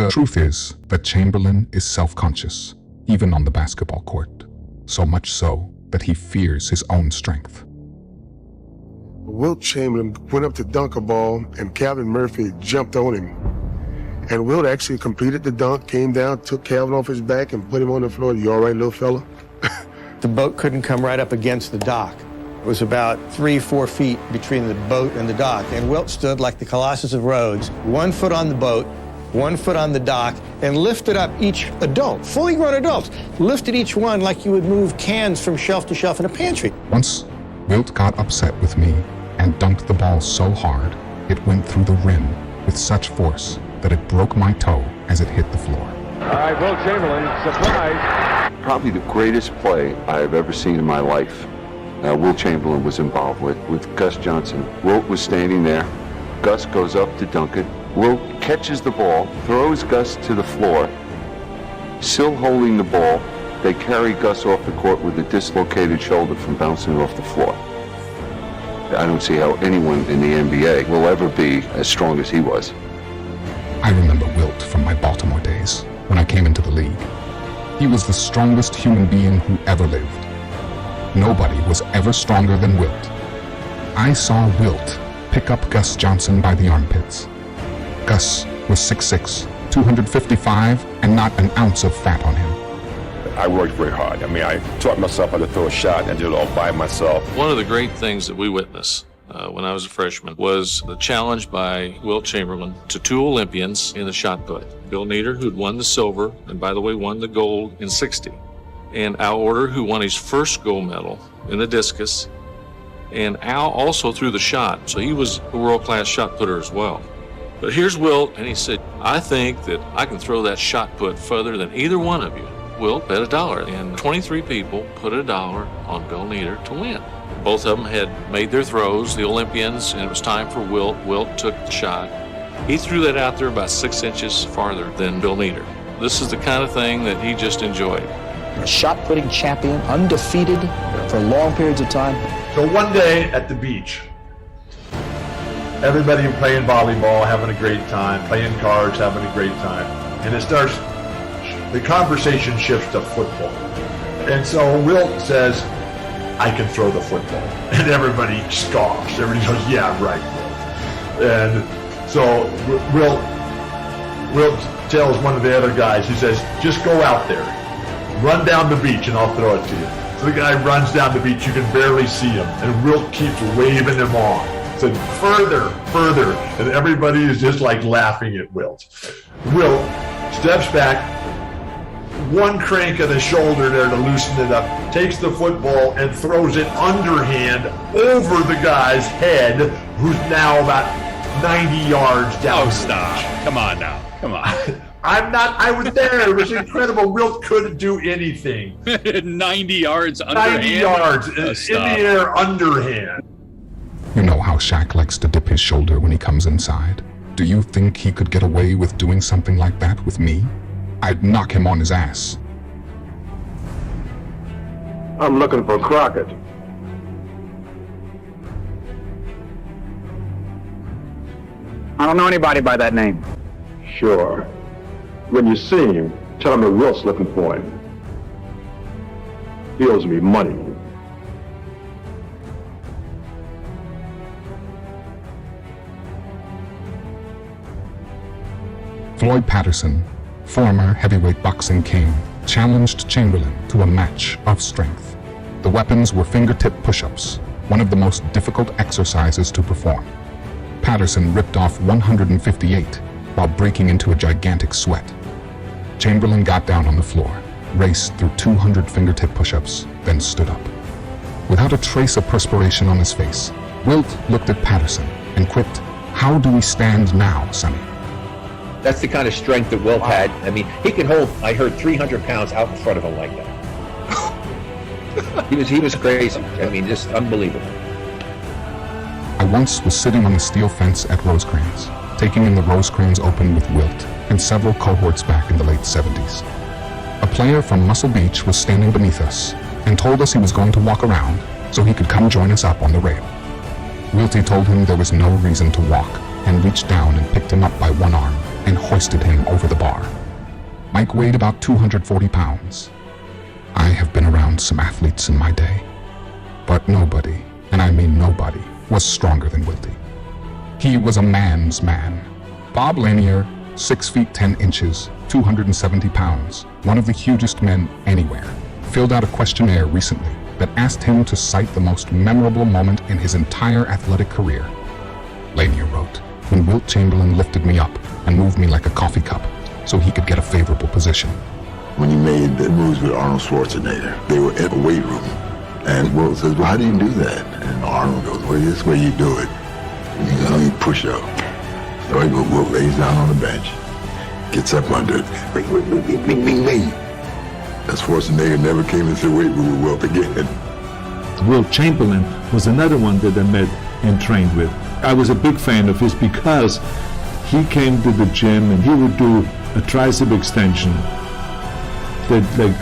The truth is that Chamberlain is self-conscious, even on the basketball court, so much so that he fears his own strength. Wilt Chamberlain went up to dunk a ball, and Calvin Murphy jumped on him. And Wilt actually completed the dunk, came down, took Calvin off his back, and put him on the floor. You all right, little fella? The boat couldn't come right up against the dock. It was about 3-4 feet between the boat and the dock, and Wilt stood like the Colossus of Rhodes, 1 foot on the boat, 1 foot on the dock, and lifted up each adult, fully grown adults, lifted each one like you would move cans from shelf to shelf in a pantry. Once, Wilt got upset with me and dunked the ball so hard it went through the rim with such force that it broke my toe as it hit the floor. All right, Wilt Chamberlain, surprise. Probably the greatest play I have ever seen in my life. Wilt Chamberlain was involved with Gus Johnson. Wilt was standing there. Gus goes up to dunk it. Wilt catches the ball, throws Gus to the floor. Still holding the ball, they carry Gus off the court with a dislocated shoulder from bouncing off the floor. I don't see how anyone in the NBA will ever be as strong as he was. I remember Wilt from my Baltimore days, when I came into the league. He was the strongest human being who ever lived. Nobody was ever stronger than Wilt. I saw Wilt pick up Gus Johnson by the armpits. Gus was 6'6", 255, and not an ounce of fat on him. I worked very hard. I mean, I taught myself how to throw a shot and did it all by myself. One of the great things that we witnessed when I was a freshman was the challenge by Wilt Chamberlain to 2 Olympians in the shot put. Bill Nieder, who'd won the silver, and by the way, won the gold in 60. And Al Order, who won his first gold medal in the discus. And Al also threw the shot, so he was a world-class shot putter as well. But here's Wilt, and he said, I think that I can throw that shot put further than either one of you. Wilt bet $1, and 23 people put $1 on Bill Nieder to win. Both of them had made their throws, the Olympians, and it was time for Wilt. Wilt took the shot. He threw that out there about 6 inches farther than Bill Nieder. This is the kind of thing that he just enjoyed. A shot-putting champion, undefeated for long periods of time. So one day at the beach, everybody playing volleyball, having a great time, playing cards, having a great time, and the conversation shifts to football. And so Wilt says, I can throw the football. And everybody scoffs. Everybody goes, yeah, right, Wilt. And so Wilt tells one of the other guys, he says, just go out there, run down the beach and I'll throw it to you. So the guy runs down the beach, you can barely see him, and Wilt keeps waving him on. Said, further, further, and everybody is just like laughing at Wilt. Wilt steps back, one crank of the shoulder there to loosen it up, takes the football and throws it underhand over the guy's head, who's now about 90 yards down. Oh, stop. Come on now. Come on. I was there. It was incredible. Wilt couldn't do anything. 90 yards underhand? 90 yards in the air underhand. You know how Shaq likes to dip his shoulder when he comes inside. Do you think he could get away with doing something like that with me? I'd knock him on his ass. I'm looking for Crockett. I don't know anybody by that name. Sure. When you see him, tell him that Wilt's looking for him. He owes me money. Floyd Patterson, former heavyweight boxing king, challenged Chamberlain to a match of strength. The weapons were fingertip push-ups, one of the most difficult exercises to perform. Patterson ripped off 158 while breaking into a gigantic sweat. Chamberlain got down on the floor, raced through 200 fingertip push-ups, then stood up. Without a trace of perspiration on his face, Wilt looked at Patterson and quipped, "How do we stand now, Sonny?" That's the kind of strength that Wilt had. I mean, he could hold, I heard, 300 pounds out in front of him like that. He was crazy. I mean, just unbelievable. I once was sitting on the steel fence at Rosecrans, taking in the Rosecrans Open with Wilt and several cohorts back in the late 70s. A player from Muscle Beach was standing beneath us and told us he was going to walk around so he could come join us up on the rail. Wiltie told him there was no reason to walk and reached down and picked him up by one arm and hoisted him over the bar. Mike weighed about 240 pounds. I have been around some athletes in my day, but nobody, and I mean nobody, was stronger than Wilty. He was a man's man. Bob Lanier, 6 feet 10 inches, 270 pounds, one of the hugest men anywhere, filled out a questionnaire recently that asked him to cite the most memorable moment in his entire athletic career. Lanier wrote, when Wilt Chamberlain lifted me up and moved me like a coffee cup so he could get a favorable position. When he made the moves with Arnold Schwarzenegger, they were in a weight room. And Wilt says, well, how do you do that? And Arnold goes, well, this way you do it. You push up. So Wilt lays down on the bench, gets up under it, bing, bing, bing, bing. As Schwarzenegger never came into the weight room with Wilt again. Wilt Chamberlain was another one that I met and trained with. I was a big fan of his because he came to the gym and he would do a tricep extension that, like,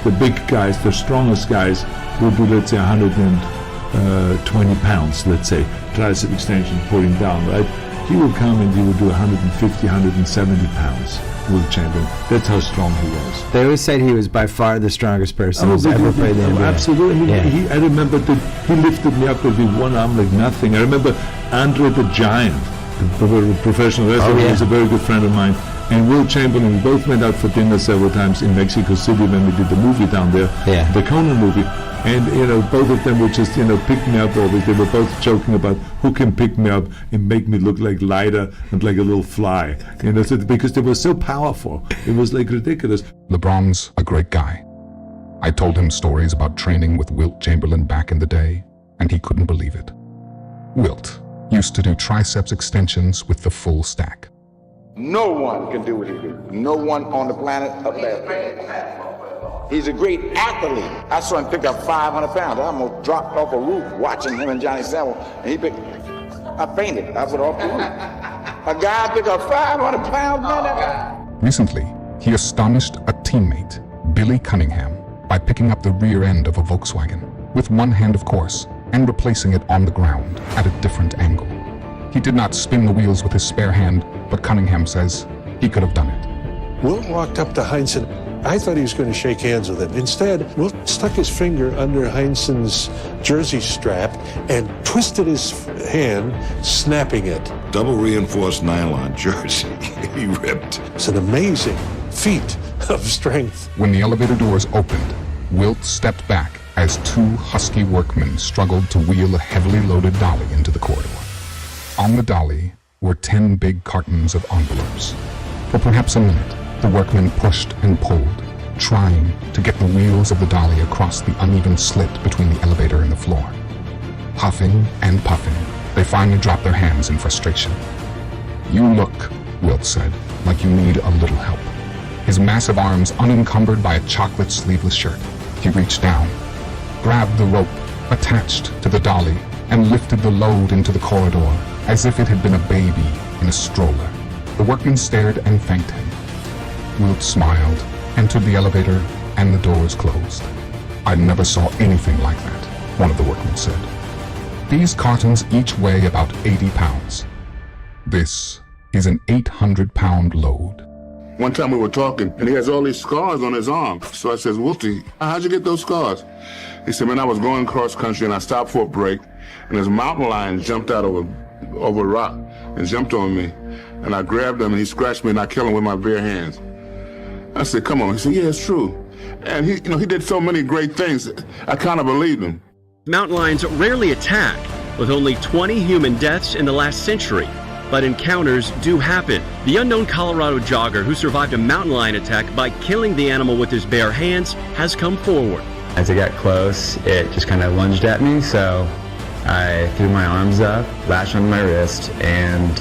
the big guys, the strongest guys, would do, let's say, 120 pounds, let's say, tricep extension, pulling down, right? He would come and he would do 150, 170 pounds, Wilt Chamberlain. That's how strong he was. They always said he was by far the strongest person who's ever played the NBA. Absolutely. I mean, I remember that he lifted me up with one arm like nothing. I remember Andre the Giant, the professional wrestler, who was a very good friend of mine, and Wilt Chamberlain. We both went out for dinner several times in Mexico City when we did the movie down there, the Conan movie. And, both of them would just, pick me up always. They were both joking about who can pick me up and make me look like lighter and like a little fly. Because they were so powerful. It was like ridiculous. LeBron's a great guy. I told him stories about training with Wilt Chamberlain back in the day, and he couldn't believe it. Wilt used to do triceps extensions with the full stack. No one can do what he did. No one on the planet up there. He's a great athlete. I saw him pick up 500 pounds. I almost dropped off a roof watching him and Johnny Savile. And I fainted. I went off the roof. A guy pick up 500 pounds, man. Recently, he astonished a teammate, Billy Cunningham, by picking up the rear end of a Volkswagen, with one hand, of course, and replacing it on the ground at a different angle. He did not spin the wheels with his spare hand, but Cunningham says he could have done it. Wilt walked up to Heinsohn. I thought he was going to shake hands with him. Instead, Wilt stuck his finger under Heinsohn's jersey strap and twisted his hand, snapping it. Double reinforced nylon jersey. He ripped. It's an amazing feat of strength. When the elevator doors opened, Wilt stepped back as two husky workmen struggled to wheel a heavily loaded dolly into the corridor. On the dolly were 10 big cartons of envelopes. For perhaps a minute, the workmen pushed and pulled, trying to get the wheels of the dolly across the uneven slit between the elevator and the floor. Huffing and puffing, they finally dropped their hands in frustration. "You look," Wilt said, "like you need a little help." His massive arms unencumbered by a chocolate sleeveless shirt, he reached down, grabbed the rope attached to the dolly, and lifted the load into the corridor as if it had been a baby in a stroller. The workmen stared and thanked him. Wilt smiled, entered the elevator, and the doors closed. "I never saw anything like that," one of the workmen said. "These cartons each weigh about 80 pounds. This is an 800-pound load." One time we were talking, and he has all these scars on his arm. So I says, "Wilty, how'd you get those scars?" He said, "Man, I was going cross country, and I stopped for a break, and this mountain lion jumped out over a rock and jumped on me. And I grabbed him, and he scratched me, and I killed him with my bare hands." I said, "Come on." He said, "Yeah, it's true." And he did so many great things. I kind of believed him. Mountain lions rarely attack, with only 20 human deaths in the last century. But encounters do happen. The unknown Colorado jogger who survived a mountain lion attack by killing the animal with his bare hands has come forward. As it got close, it just kind of lunged at me, so I threw my arms up, latched onto my wrist, and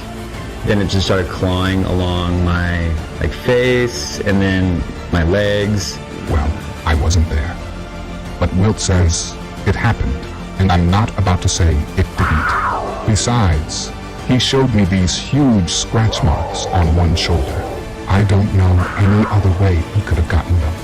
then it just started clawing along my face and then my legs. Well, I wasn't there. But Wilt says it happened, and I'm not about to say it didn't. Besides, he showed me these huge scratch marks on one shoulder. I don't know any other way he could have gotten them.